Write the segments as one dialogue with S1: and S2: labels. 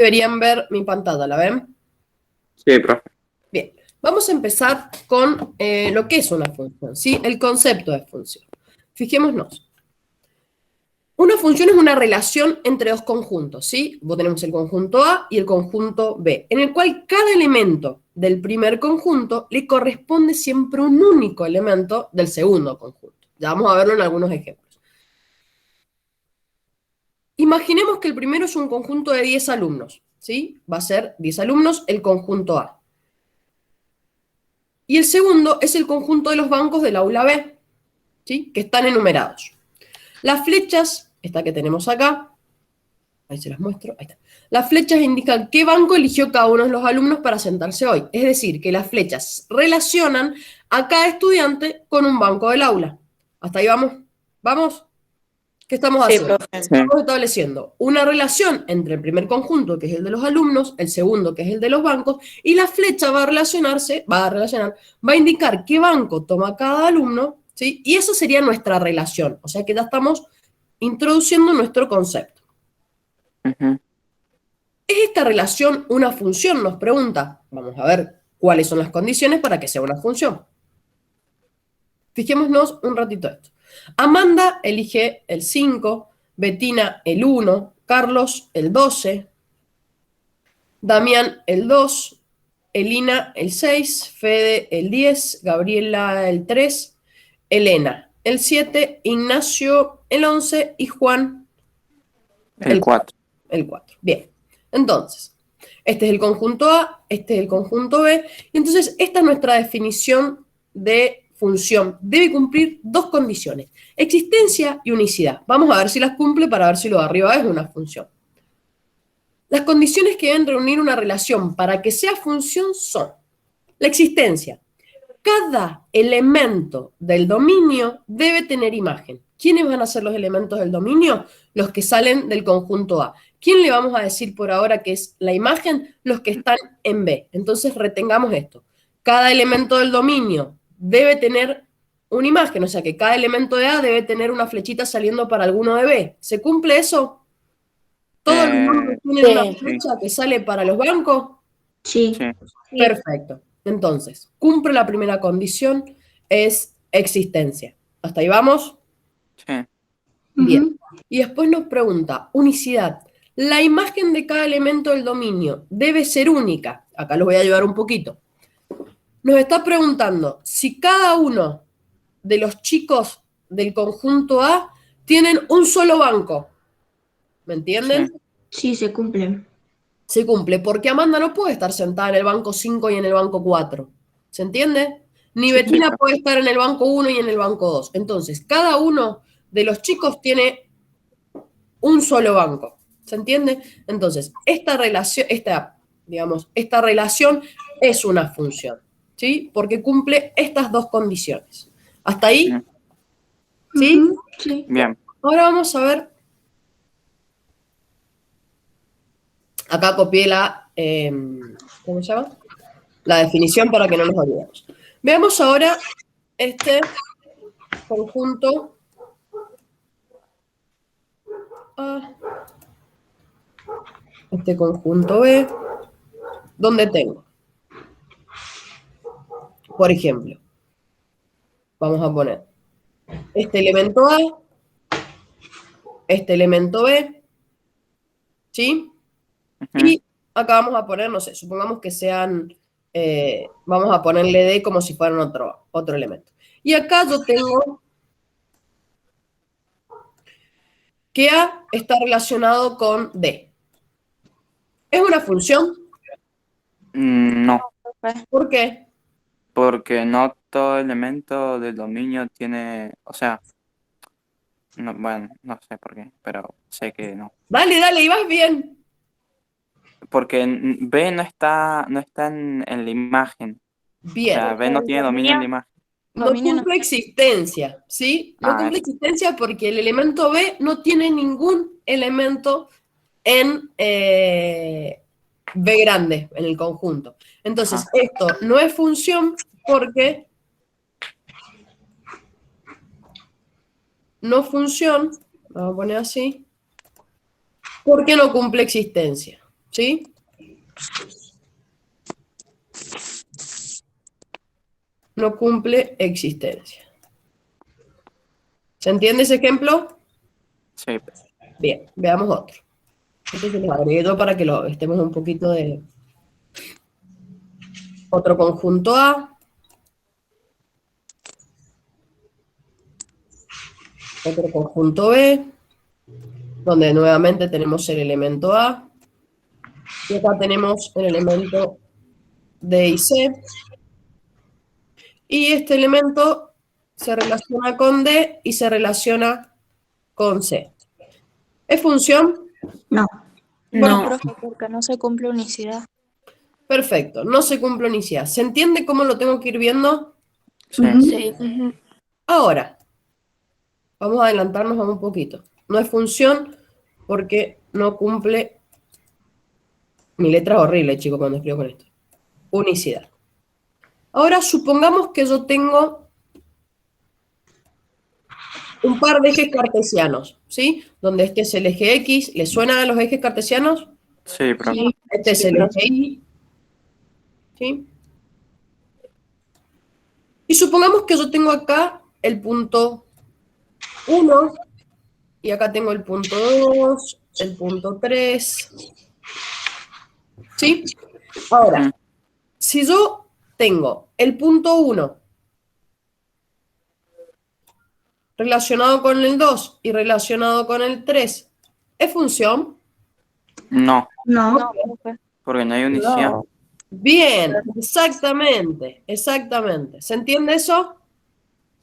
S1: Deberían ver mi pantalla, ¿la ven?
S2: Sí, profe.
S1: Bien, vamos a empezar con lo que es una función, ¿sí? El concepto de función. Fijémonos. Una función es una relación entre dos conjuntos, ¿sí? Vos tenemos el conjunto A y el conjunto B, en el cual cada elemento del primer conjunto le corresponde siempre un único elemento del segundo conjunto. Ya vamos a verlo en algunos ejemplos. Imaginemos que el primero es un conjunto de 10 alumnos, ¿sí? Va a ser 10 alumnos el conjunto A. Y el segundo es el conjunto de los bancos del aula B, ¿sí? Que están enumerados. Las flechas, esta que tenemos acá, ahí se las muestro, ahí está. Las flechas indican qué banco eligió cada uno de los alumnos para sentarse hoy. Es decir, que las flechas relacionan a cada estudiante con un banco del aula. ¿Hasta ahí vamos? ¿Vamos? ¿Qué estamos
S3: Sí,
S1: haciendo?
S3: profe.
S1: Estamos estableciendo una relación entre el primer conjunto, que es el de los alumnos, el segundo, que es el de los bancos, y la flecha va a indicar qué banco toma cada alumno, ¿sí? Y esa sería nuestra relación. O sea que ya estamos introduciendo nuestro concepto.
S2: Ujú.
S1: ¿Es esta relación una función? Nos pregunta. Vamos a ver cuáles son las condiciones para que sea una función. Fijémonos un ratito esto. Amanda elige el 5, Betina el 1, Carlos el 12, Damián el 2, Elina el 6, Fede el 10, Gabriela el 3, Elena el 7, Ignacio el 11 y Juan
S2: El 4.
S1: el 4. Bien, entonces, este es el conjunto A, este es el conjunto B, y entonces esta es nuestra definición de función. Debe cumplir dos condiciones, existencia y unicidad. Vamos a ver si las cumple para ver si lo de arriba es una función. Las condiciones que deben reunir una relación para que sea función son la existencia. Cada elemento del dominio debe tener imagen. ¿Quiénes van a ser los elementos del dominio? Los que salen del conjunto A. ¿Quién le vamos a decir por ahora que es la imagen? Los que están en B. Entonces retengamos esto. Cada elemento del dominio debe tener una imagen, o sea que cada elemento de A debe tener una flechita saliendo para alguno de B. ¿Se cumple eso? ¿Todos los bancos tienen una
S3: Sí.
S1: flecha que sale para los bancos?
S3: Sí.
S2: Sí.
S1: Perfecto. Entonces, cumple la primera condición, es existencia. ¿Hasta ahí vamos?
S2: Sí.
S1: Bien. Y después nos pregunta, unicidad. La imagen de cada elemento del dominio debe ser única. Acá los voy a ayudar un poquito. Nos está preguntando si cada uno de los chicos del conjunto A tienen un solo banco. ¿Me entienden?
S2: Sí.
S3: Sí, se cumple.
S1: Se cumple, porque Amanda no puede estar sentada en el banco 5 y en el banco 4. ¿Se entiende? Ni
S3: Sí.
S1: Betina
S2: Sí,
S1: puede estar en el banco 1 y en el banco 2. Entonces, cada uno de los chicos tiene un solo banco. ¿Se entiende? Entonces, esta relación es una función, ¿sí? Porque cumple estas dos condiciones. ¿Hasta ahí? ¿Sí?
S3: Sí.
S2: Bien.
S1: Ahora vamos a ver. Acá copié ¿cómo se llama? La definición para que no nos olvidemos. Veamos ahora este conjunto A, este conjunto B, donde tengo, por ejemplo, vamos a poner este elemento A, este elemento B, ¿sí?
S2: Ujú.
S1: Y acá vamos a poner, no sé, supongamos que sean, vamos a ponerle D como si fueran otro elemento. Y acá yo tengo que A está relacionado con D. ¿Es una función?
S2: No,
S1: ¿Por qué?
S2: porque no todo elemento del dominio tiene, o sea, no, bueno, no sé por qué, pero sé que no.
S1: Dale, y vas bien.
S2: Porque B no está en la imagen. O
S1: Bien.
S2: sea, B no tiene dominio en la imagen.
S1: No cumple existencia, ¿sí? No
S2: Ah,
S1: cumple
S2: eso.
S1: existencia porque el elemento B no tiene ningún elemento en B grande, en el conjunto. Entonces,
S2: Ajá.
S1: esto no es función porque no función, vamos a poner así, porque no cumple existencia. ¿Sí? No cumple existencia. ¿Se entiende ese ejemplo?
S2: Sí.
S1: Bien, veamos otro. Este se los agregué yo para que lo estemos un poquito de... Otro conjunto A. Otro conjunto B, donde nuevamente tenemos el elemento A. Y acá tenemos el elemento D y C. Y este elemento se relaciona con D y se relaciona con C. ¿Es función?
S3: No.
S4: No,
S3: No.
S4: profe, porque no se cumple unicidad.
S1: Perfecto, no se cumple unicidad. ¿Se entiende cómo lo tengo que ir viendo?
S2: Sí.
S3: Ujú.
S4: Sí.
S1: Ahora, vamos a adelantarnos a un poquito. No es función porque no cumple... Mi letra es horrible, chicos, cuando escribo con esto. Unicidad. Ahora, supongamos que yo tengo un par de ejes cartesianos, ¿sí? Donde este es el eje X. ¿Les suena a los ejes cartesianos?
S2: Sí, profe.
S3: Sí.
S1: Este es el eje Y. ¿Sí? Y supongamos que yo tengo acá el punto 1, y acá tengo el punto 2, el punto 3. ¿Sí? Ahora,
S2: Mm.
S1: si yo tengo el punto 1 relacionado con el 2 y relacionado con el 3, ¿es función?
S2: No,
S3: No.
S4: No, profe.
S2: porque no hay unicidad.
S3: No.
S1: Bien, exactamente, exactamente. ¿Se entiende eso?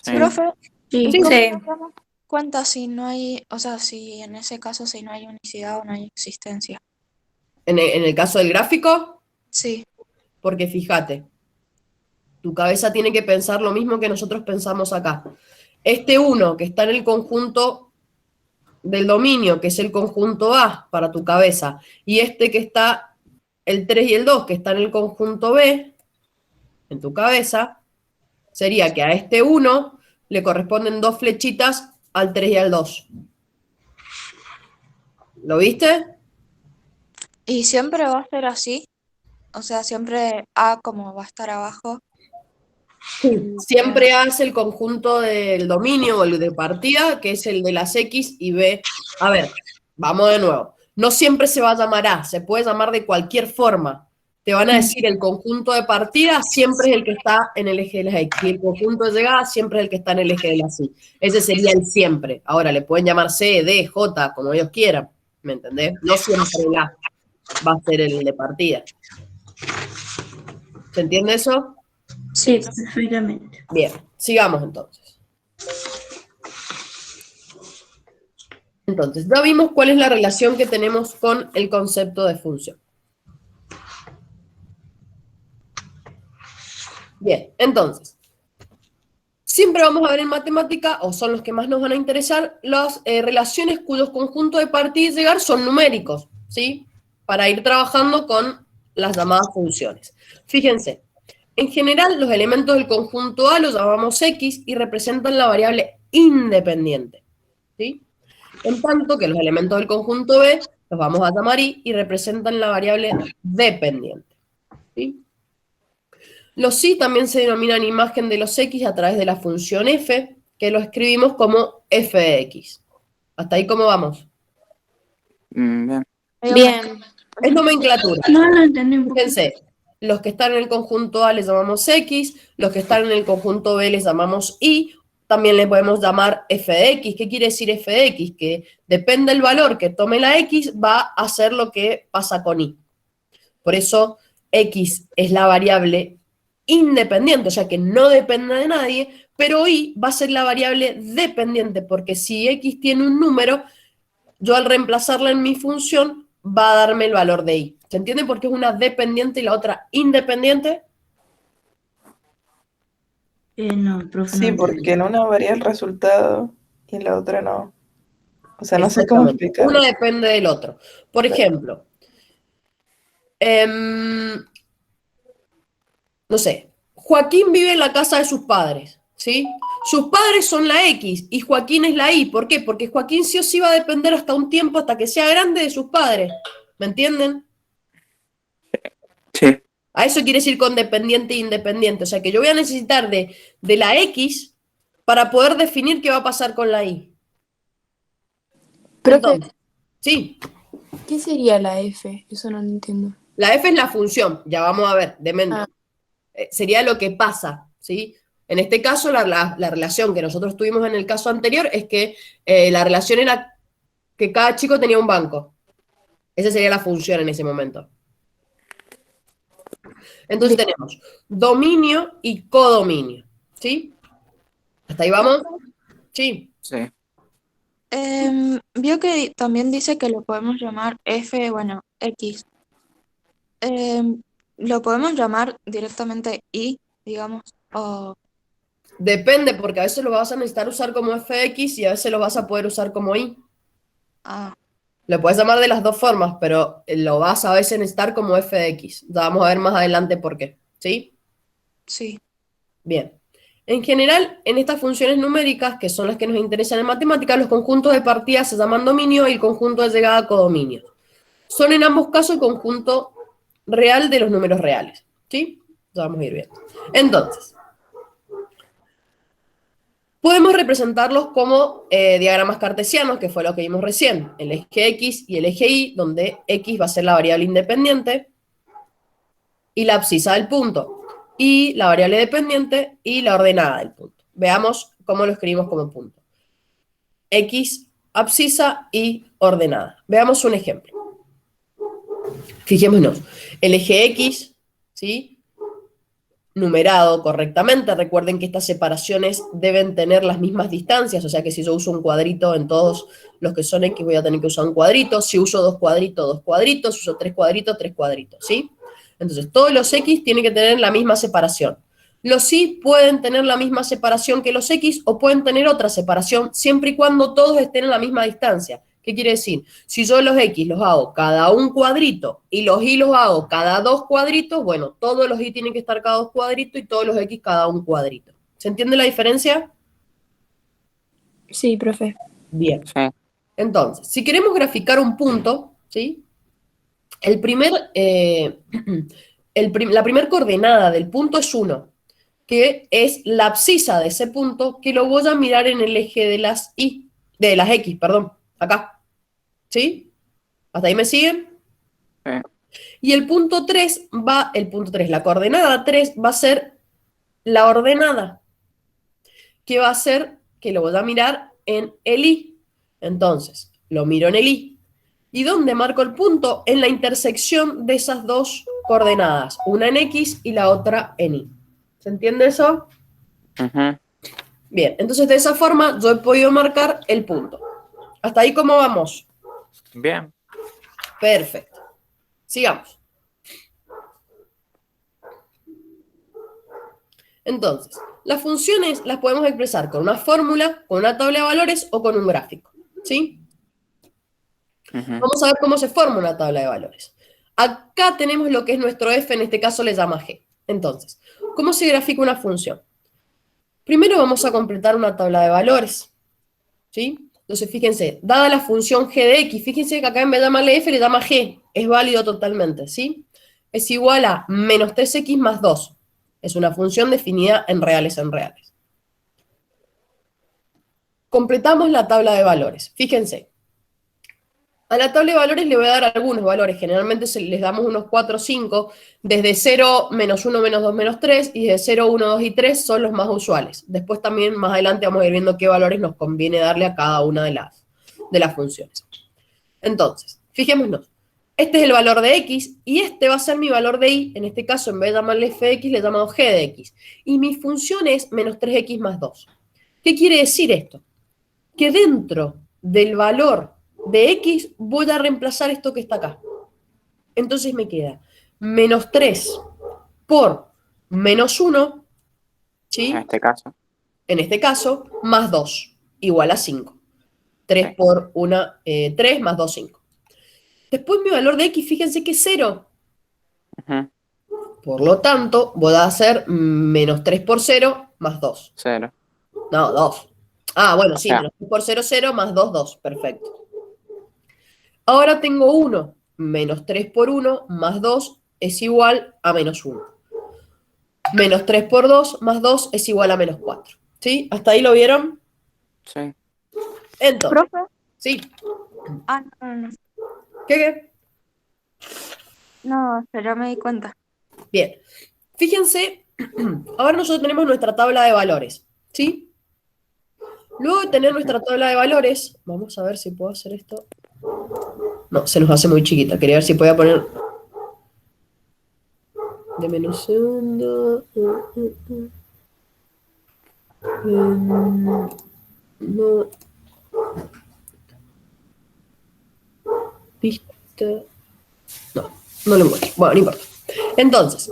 S2: Sí.
S4: Profe,
S3: Sí.
S4: ¿y cómo
S3: Sí.
S4: nos damos cuenta si no hay, o sea, si en ese caso si no hay unicidad o no hay existencia?
S1: En el caso del gráfico,
S4: Sí,
S1: porque fíjate, tu cabeza tiene que pensar lo mismo que nosotros pensamos acá. Este 1 que está en el conjunto del dominio, que es el conjunto A para tu cabeza, y este que está, el 3 y el 2, que está en el conjunto B, en tu cabeza, sería que a este 1 le corresponden 2 flechitas al 3 y al 2. ¿Lo viste?
S4: y siempre va a ser así, o sea, siempre A como va a estar abajo.
S1: Siempre hace el conjunto del dominio o el de partida, que es el de las X y B. A ver, vamos de nuevo. No siempre se va a llamar A, se puede llamar de cualquier forma. Te van a decir el conjunto de partida siempre es el que está en el eje de las X. Y el conjunto de llegada siempre es el que está en el eje de las Y. Ese sería el siempre. Ahora le pueden llamar C, D, J, como ellos quieran. ¿Me entendés? No siempre el A va a ser el de partida. ¿Se entiende eso?
S3: Sí, perfectamente.
S1: Bien, sigamos entonces. Entonces, ya vimos cuál es la relación que tenemos con el concepto de función. Bien, entonces, siempre vamos a ver en matemática, o son los que más nos van a interesar, las relaciones cuyos conjuntos de partida y llegar son numéricos, ¿sí? Para ir trabajando con las llamadas funciones. Fíjense, en general los elementos del conjunto A los llamamos X y representan la variable independiente, ¿sí? En tanto que los elementos del conjunto B los vamos a llamar y representan la variable dependiente, ¿sí? Los y también se denominan imagen de los x a través de la función f, que lo escribimos como f de x. ¿Hasta ahí cómo vamos?
S2: Bien.
S3: Bien.
S1: Es nomenclatura.
S3: No lo entendí un poco.
S1: Fíjense, los que están en el conjunto A les llamamos x, los que están en el conjunto B les llamamos y, también le podemos llamar f de x. ¿Qué quiere decir f de x? Que depende del valor que tome la x, va a hacer lo que pasa con y. Por eso x es la variable independiente, o sea que no depende de nadie, pero y va a ser la variable dependiente, porque si x tiene un número, yo al reemplazarla en mi función va a darme el valor de y. ¿Se entiende por qué es una dependiente y la otra independiente?
S3: No, profe,
S5: Sí,
S3: no
S5: porque
S3: entendí.
S5: en una varía el resultado y en la otra no. O sea, no sé cómo
S1: Exactamente.
S5: explicarlo.
S1: Una depende del otro. Por ejemplo, no sé, Joaquín vive en la casa de sus padres, ¿sí? Sus padres son la X y Joaquín es la Y. ¿Por qué? Porque Joaquín sí o sí va a depender hasta un tiempo, hasta que sea grande, de sus padres. ¿Me entienden? A eso quiere decir con dependiente e independiente. O sea que yo voy a necesitar de la X para poder definir qué va a pasar con la Y.
S6: Profe,
S1: Entonces, sí,
S6: ¿qué sería la F? Eso no lo entiendo.
S1: la F es la función. Ya vamos a ver, demente.
S6: Ah.
S1: Sería lo que pasa, ¿sí? En este caso, la relación que nosotros tuvimos en el caso anterior es que la relación era que cada chico tenía un banco. Esa sería la función en ese momento. Entonces tenemos dominio y codominio, ¿sí? ¿Hasta ahí vamos? Sí.
S2: Sí.
S4: Vio que también dice que lo podemos llamar F, bueno, X. Lo podemos llamar directamente Y, digamos, o
S1: Depende, porque a veces lo vas a necesitar usar como fx y a veces lo vas a poder usar como y.
S4: ah,
S1: Lo puedes llamar de las dos formas, pero lo vas a veces necesitar como f de x. Ya vamos a ver más adelante por qué. ¿Sí?
S4: sí.
S1: Bien. En general, en estas funciones numéricas, que son las que nos interesan en matemáticas, los conjuntos de partida se llaman dominio y el conjunto de llegada codominio. Son en ambos casos el conjunto real de los números reales. ¿Sí? Ya vamos a ir viendo. Entonces, podemos representarlos como diagramas cartesianos, que fue lo que vimos recién, el eje X y el eje Y, donde X va a ser la variable independiente y la abscisa del punto, y la variable dependiente y la ordenada del punto. Veamos cómo lo escribimos como punto. X, abscisa y ordenada. Veamos un ejemplo. Fijémonos, el eje X, ¿sí?, numerado correctamente. Recuerden que estas separaciones deben tener las mismas distancias, o sea que si yo uso un cuadrito en todos los que son X voy a tener que usar un cuadrito. Si uso dos cuadritos, si uso tres cuadritos, ¿sí? Entonces todos los X tienen que tener la misma separación. Los Y pueden tener la misma separación que los X o pueden tener otra separación siempre y cuando todos estén en la misma distancia. ¿Qué quiere decir? Si yo los X los hago cada un cuadrito y los Y los hago cada dos cuadritos, bueno, todos los Y tienen que estar cada dos cuadritos y todos los X cada un cuadrito. ¿Se entiende la diferencia?
S6: Sí, profe.
S1: Bien.
S2: Sí.
S1: Entonces, si queremos graficar un punto, ¿sí? La primera coordenada del punto es 1, que es la abscisa de ese punto, que lo voy a mirar en el eje de las X, perdón, acá. ¿Sí? ¿Hasta ahí me siguen?
S2: Sí.
S1: Y el punto 3 la coordenada 3 va a ser la ordenada, que va a ser, que lo voy a mirar en el Y. Entonces, lo miro en el Y. ¿Y dónde marco el punto? En la intersección de esas dos coordenadas, una en X y la otra en Y. ¿Se entiende eso?
S2: Ujú.
S1: Bien, entonces de esa forma yo he podido marcar el punto. ¿Hasta ahí cómo vamos?
S2: Bien.
S1: Perfecto. Sigamos. Entonces, las funciones las podemos expresar con una fórmula, con una tabla de valores o con un gráfico. ¿Sí?
S2: Ujú.
S1: Vamos a ver cómo se forma una tabla de valores. Acá tenemos lo que es nuestro f, en este caso le llama g. Entonces, ¿cómo se grafica una función? Primero vamos a completar una tabla de valores. ¿Sí? Entonces, fíjense, dada la función g de x, fíjense que acá en vez de llamarle f le llama g. Es válido totalmente, ¿sí? Es igual a menos 3x más 2. Es una función definida en reales. Completamos la tabla de valores. Fíjense. A la tabla de valores le voy a dar algunos valores. Generalmente les damos unos 4 o 5. Desde 0, menos 1, menos 2, menos 3. Y de 0, 1, 2 y 3 son los más usuales. Después también, más adelante, vamos a ir viendo qué valores nos conviene darle a cada una de las funciones. Entonces, fijémonos. Este es el valor de x y este va a ser mi valor de y. En este caso, en vez de llamarle f de x, le llamamos g de x. Y mi función es menos 3x más 2. ¿Qué quiere decir esto? Que dentro del valor de x voy a reemplazar esto que está acá. Entonces me queda menos 3 por menos 1, ¿sí?
S2: En este caso.
S1: Más 2, igual a 5. 3
S2: Sí.
S1: por 1, 3 más 2, 5. Después mi valor de x, fíjense que es 0.
S2: Ujú.
S1: Por lo tanto, voy a hacer menos 3 por 0 más 2.
S2: 0.
S1: No, 2. Ah, bueno, sí,
S2: sea.
S1: menos 3 por 0, 0 más 2, 2. Perfecto. Ahora tengo 1. Menos 3 por 1 más 2 es igual a menos 1. Menos 3 por 2 más 2 es igual a menos 4. ¿Sí? ¿Hasta ahí lo vieron?
S2: Sí.
S1: Entonces,
S4: Profe.
S1: sí.
S4: Ah, no.
S1: ¿Qué?
S4: No, pero me di cuenta.
S1: Bien. Fíjense, ahora nosotros tenemos nuestra tabla de valores, ¿sí? Luego de tener nuestra tabla de valores, vamos a ver si puedo hacer esto. No, se nos hace muy chiquita. Quería ver si podía poner de menos 1. No. Pista. No, no lo encuentro. Bueno, no importa. Entonces,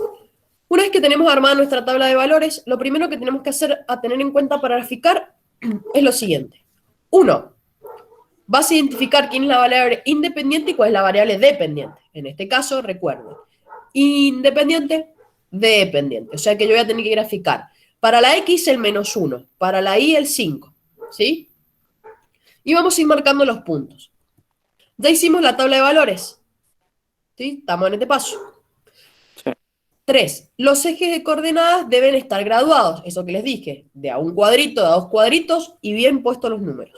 S1: una vez que tenemos armada nuestra tabla de valores, lo primero que tenemos que hacer a tener en cuenta para graficar es lo siguiente. 1. Vas a identificar quién es la variable independiente y cuál es la variable dependiente. En este caso, recuerden, independiente, dependiente. O sea que yo voy a tener que graficar para la X el menos 1, para la Y el 5. ¿Sí? Y vamos a ir marcando los puntos. Ya hicimos la tabla de valores. ¿Sí? Estamos en este paso.
S2: Sí.
S1: 3. Los ejes de coordenadas deben estar graduados. Eso que les dije. De a un cuadrito, de a dos cuadritos y bien puestos los números.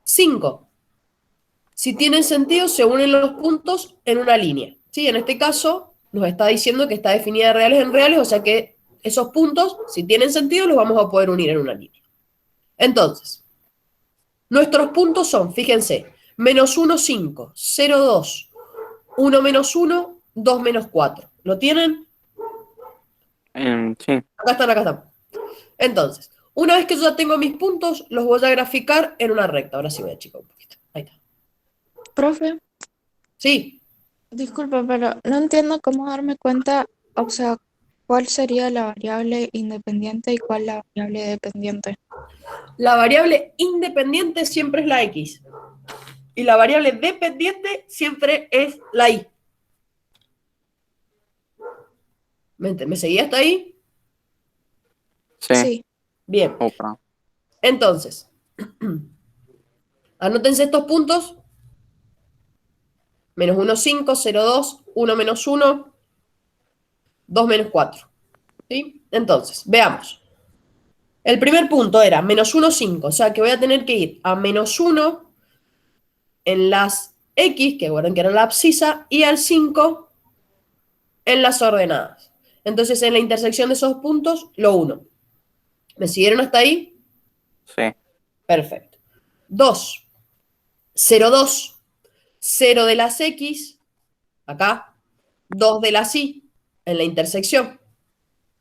S1: 5. Si tienen sentido, se unen los puntos en una línea. ¿Sí? En este caso, nos está diciendo que está definida de reales en reales, o sea que esos puntos, si tienen sentido, los vamos a poder unir en una línea. Entonces, nuestros puntos son, fíjense, menos 1, 5, 0, 2, 1 menos 1, 2 menos 4. ¿Lo tienen?
S2: Sí.
S1: Acá están, acá están. Entonces, una vez que yo ya tengo mis puntos, los voy a graficar en una recta. Ahora sí voy a achicar un poquito. Ahí está.
S7: Profe,
S1: Sí.
S7: disculpa, pero no entiendo cómo darme cuenta, o sea, cuál sería la variable independiente y cuál la variable dependiente.
S1: La variable independiente siempre es la X. Y la variable dependiente siempre es la Y. ¿Me seguí hasta ahí?
S2: Sí.
S7: Sí,
S1: Bien.
S2: Opa.
S1: Entonces, anótense estos puntos. Menos 1, 5, 0, 2, 1 menos 1, 2 menos 4. ¿Sí? Entonces, veamos. El primer punto era menos 1, 5. O sea que voy a tener que ir a menos 1 en las X, que recuerden que era la abscisa, y al 5 en las ordenadas. Entonces, en la intersección de esos puntos, lo uno. ¿Me siguieron hasta ahí?
S2: Sí.
S1: Perfecto. 2, 0, 2, 0 de las X, acá, 2 de las Y, en la intersección,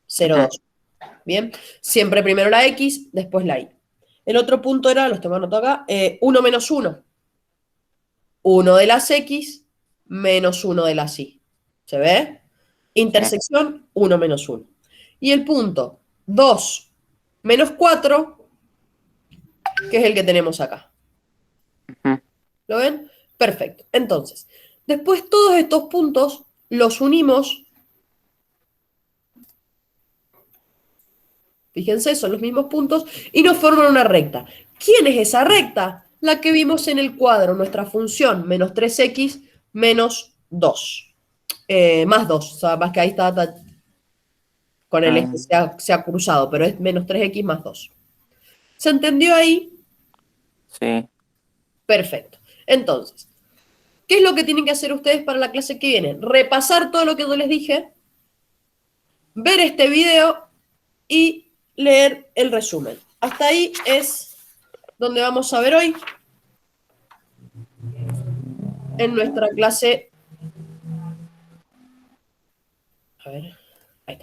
S1: 0, 2. Bien, siempre primero la X, después la Y. El otro punto era, los tengo anotados acá, 1 menos 1. 1 de las X menos 1 de las Y. ¿Se ve? Intersección, 1 menos 1. Y el punto 2 menos 4, que es el que tenemos acá.
S2: Ujú.
S1: ¿Lo ven? Perfecto. Entonces, después todos estos puntos los unimos. Fíjense, son los mismos puntos y nos forman una recta. ¿Quién es esa recta? La que vimos en el cuadro, nuestra función, menos 3x menos 2. Más 2, o sea, más que ahí está con el eje se ha cruzado, pero es menos 3x más 2. ¿Se entendió ahí?
S2: Sí.
S1: Perfecto. Entonces, ¿qué es lo que tienen que hacer ustedes para la clase que viene? Repasar todo lo que yo les dije, ver este video y leer el resumen. Hasta ahí es donde vamos a ver hoy en nuestra clase. A ver.